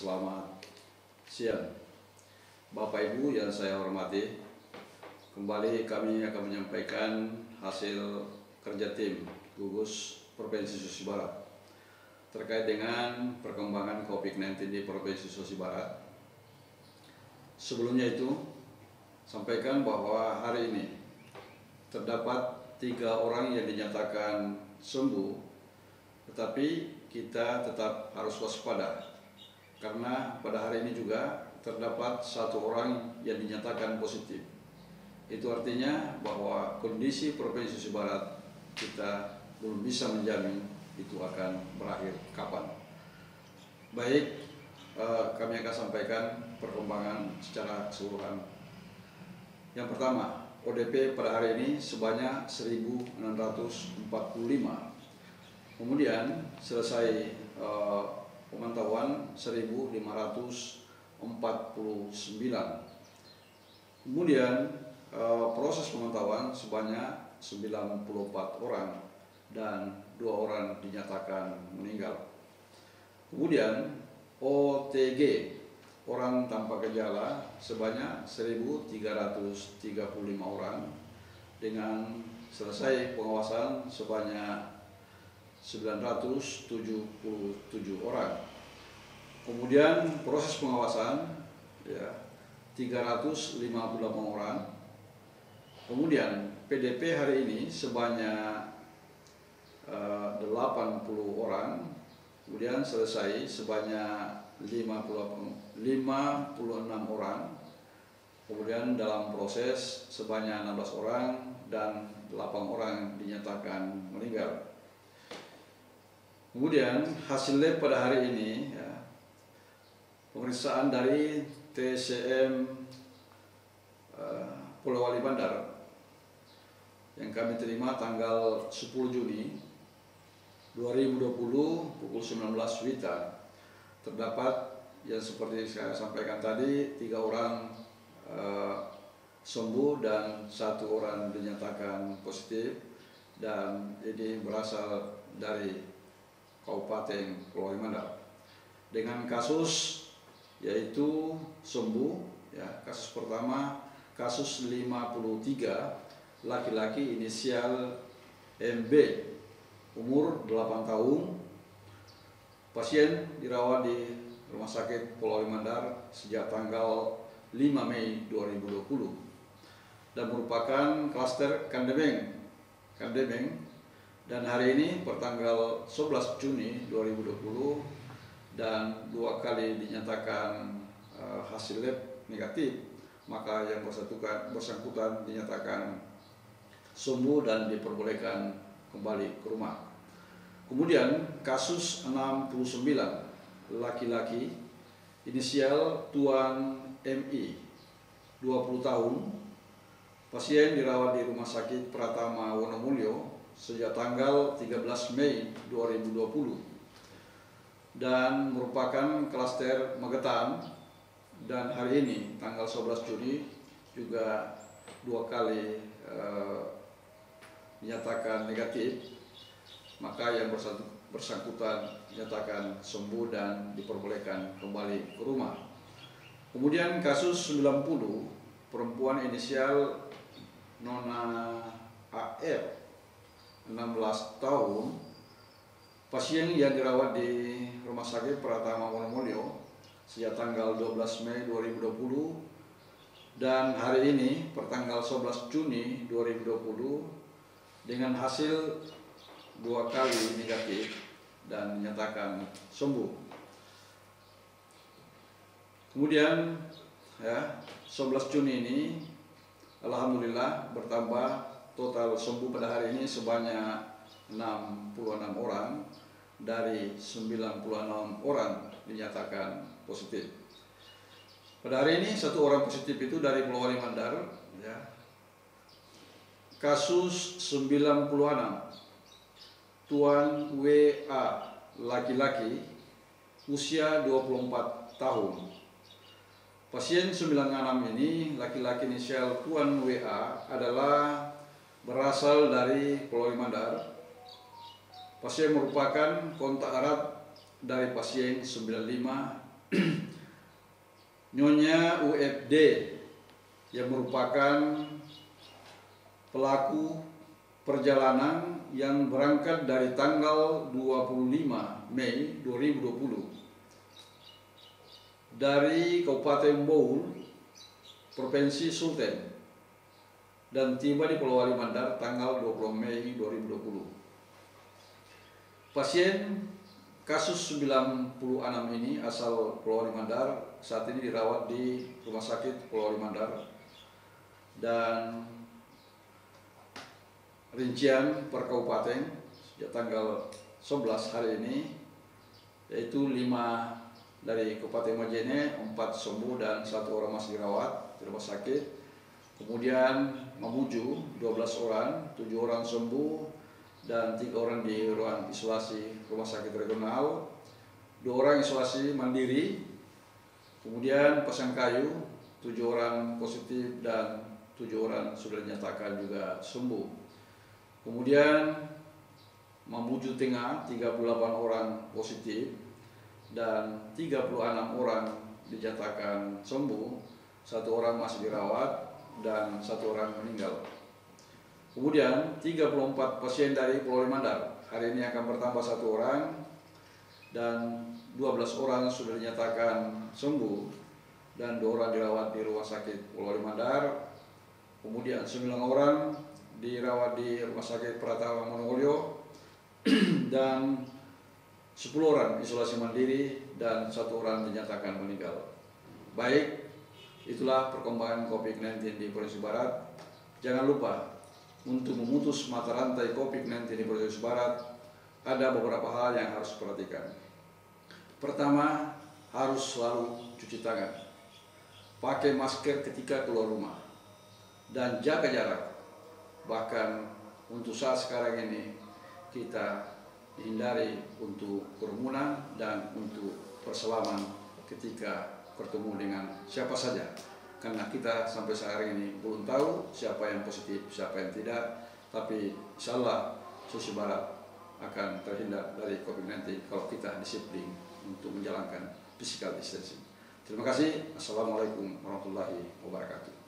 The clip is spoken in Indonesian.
Selamat siang Bapak Ibu yang saya hormati. Kembali kami akan menyampaikan hasil kerja tim gugus Provinsi Sulawesi Barat terkait dengan perkembangan COVID-19 di Provinsi Sulawesi Barat. Sebelumnya itu, sampaikan bahwa hari ini terdapat 3 orang yang dinyatakan sembuh, tetapi kita tetap harus waspada karena pada hari ini juga terdapat 1 orang yang dinyatakan positif. Itu artinya bahwa kondisi Provinsi Sulawesi Barat kita belum bisa menjamin itu akan berakhir kapan. Baik, kami akan sampaikan perkembangan secara keseluruhan. Yang pertama, ODP pada hari ini sebanyak 1.645. Kemudian selesai pemantauan 1.549. Kemudian proses pemantauan sebanyak 94 orang dan 2 orang dinyatakan meninggal. Kemudian OTG orang tanpa gejala sebanyak 1.335 orang dengan selesai pengawasan sebanyak 977 orang. Kemudian proses pengawasan 358 orang. Kemudian PDP hari ini sebanyak 80 orang. Kemudian selesai sebanyak 56 orang. Kemudian dalam proses sebanyak 16 orang dan 8 orang dinyatakan meninggal. Kemudian hasil lab pada hari ini pemeriksaan dari TCM Pulau Wali Bandar yang kami terima tanggal 10 Juni 2020 pukul 19 WITA. Terdapat yang seperti saya sampaikan tadi 3 orang sembuh dan 1 orang dinyatakan positif, dan ini berasal dari Kabupaten Pulau Wali Mandar. Dengan kasus yaitu sembuh kasus pertama, kasus 53, laki-laki inisial MB, umur 8 tahun, pasien dirawat di Rumah Sakit Pulau Wali Mandar sejak tanggal 5 Mei 2020 dan merupakan klaster Kandemeng, dan hari ini pertanggal 11 Juni 2020 dan 2 kali dinyatakan hasil lab negatif, maka yang bersangkutan dinyatakan sembuh dan diperbolehkan kembali ke rumah. Kemudian kasus 69, laki-laki inisial Tuan MI, 20 tahun, pasien dirawat di Rumah Sakit Pratama Wonomulyo sejak tanggal 13 Mei 2020 dan merupakan klaster Magetan, dan hari ini tanggal 11 Juni juga 2 kali dinyatakan negatif, maka yang bersangkutan dinyatakan sembuh dan diperbolehkan kembali ke rumah. Kemudian kasus 90, perempuan inisial Nona AR, 16 tahun, pasien yang dirawat di Rumah Sakit Pratama Wonomulyo sejak tanggal 12 Mei 2020 dan hari ini pertanggal 11 Juni 2020 dengan hasil 2 kali negatif dan dinyatakan sembuh. Kemudian 11 Juni ini alhamdulillah bertambah total sembuh pada hari ini sebanyak 66 orang dari 96 orang dinyatakan positif. Pada hari ini 1 orang positif itu dari Pulau Wali Mandar. Kasus 96, Tuan WA, laki-laki, usia 24 tahun. Pasien 96 ini, laki-laki inisial Tuan WA, adalah berasal dari Pulau Wali Mandar. Pasien merupakan kontak erat dari pasien 95 Nyonya UFD yang merupakan pelaku perjalanan yang berangkat dari tanggal 25 Mei 2020 dari Kabupaten Boul, Provinsi Sulteng, dan tiba di Pulau Wali Mandar tanggal 20 Mei 2020. Pasien kasus 96 ini asal Pulau Wali Mandar saat ini dirawat di Rumah Sakit Pulau Wali Mandar, dan rincian per kabupaten sejak tanggal 11 hari ini yaitu 5 dari Kabupaten Majene, 4 sembuh dan 1 orang masih dirawat di rumah sakit. Kemudian Mamuju 12 orang, 7 orang sembuh dan 3 orang di ruang isolasi rumah sakit regional, 2 orang isolasi mandiri. Kemudian Pasangkayu 7 orang positif dan 7 orang sudah dinyatakan juga sembuh. Kemudian Mamuju Tengah 38 orang positif dan 36 orang dinyatakan sembuh, 1 orang masih dirawat dan 1 orang meninggal. Kemudian 34 pasien dari Pulau Wali Mandar hari ini akan bertambah 1 orang dan 12 orang sudah dinyatakan sembuh dan 2 orang dirawat di Rumah Sakit Pulau Wali Mandar. Kemudian 9 orang dirawat di Rumah Sakit Pratama Mongolia dan 10 orang isolasi mandiri dan 1 orang dinyatakan meninggal. Baik, itulah perkembangan COVID-19 di Provinsi Barat. Jangan lupa untuk memutus mata rantai COVID-19 di Provinsi Barat ada beberapa hal yang harus diperhatikan. Pertama, harus selalu cuci tangan, pakai masker ketika keluar rumah, dan jaga jarak. Bahkan untuk saat sekarang ini kita hindari untuk kerumunan dan untuk bersalaman ketika bertemu dengan siapa saja, karena kita sampai saat ini belum tahu siapa yang positif, siapa yang tidak. Tapi insya Allah Sulawesi Barat akan terhindar dari COVID-19 kalau kita disiplin untuk menjalankan physical distancing. Terima kasih. Assalamualaikum warahmatullahi wabarakatuh.